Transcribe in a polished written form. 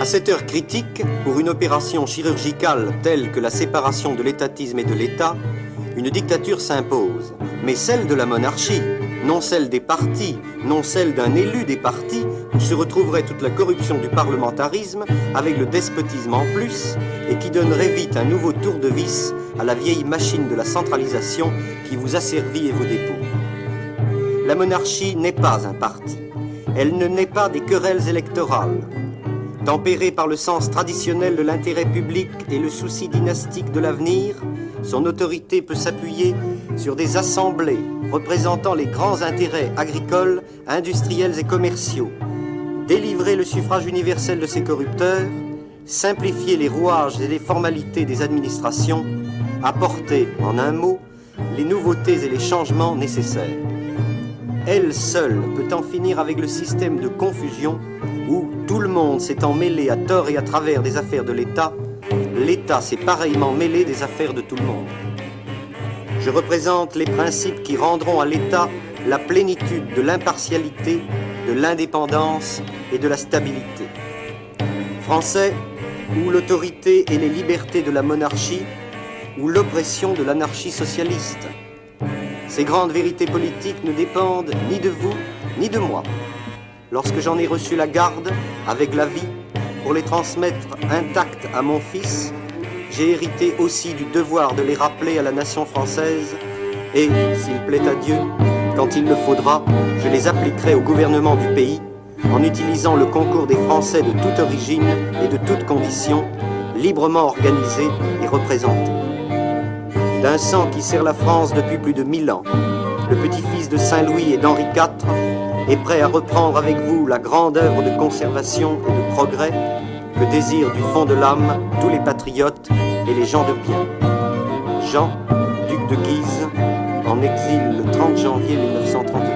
À cette heure critique, pour une opération chirurgicale telle que la séparation de l'étatisme et de l'État, une dictature s'impose, mais celle de la monarchie, non celle des partis, non celle d'un élu des partis, où se retrouverait toute la corruption du parlementarisme, avec le despotisme en plus, et qui donnerait vite un nouveau tour de vis à la vieille machine de la centralisation qui vous asservit et vos dépôts. La monarchie n'est pas un parti. Elle ne naît pas des querelles électorales. Tempérée par le sens traditionnel de l'intérêt public et le souci dynastique de l'avenir, son autorité peut s'appuyer sur des assemblées représentant les grands intérêts agricoles, industriels et commerciaux, délivrer le suffrage universel de ses corrupteurs, simplifier les rouages et les formalités des administrations, apporter, en un mot, les nouveautés et les changements nécessaires. Elle seule peut en finir avec le système de confusion où tout le monde s'étant mêlé à tort et à travers des affaires de l'État, l'État s'est pareillement mêlé des affaires de tout le monde. Je représente les principes qui rendront à l'État la plénitude de l'impartialité, de l'indépendance et de la stabilité. Français, ou l'autorité et les libertés de la monarchie, ou l'oppression de l'anarchie socialiste. Ces grandes vérités politiques ne dépendent ni de vous, ni de moi. Lorsque j'en ai reçu la garde, avec la vie, pour les transmettre intactes à mon fils, j'ai hérité aussi du devoir de les rappeler à la nation française et, s'il plaît à Dieu, quand il le faudra, je les appliquerai au gouvernement du pays en utilisant le concours des Français de toute origine et de toute condition, librement organisés et représentés. D'un sang qui sert la France depuis plus de 1000 ans, le petit-fils de Saint-Louis et d'Henri IV est prêt à reprendre avec vous la grande œuvre de conservation et de progrès que désirent du fond de l'âme tous les patriotes et les gens de bien. Jean, duc de Guise, en exil le 30 janvier 1931.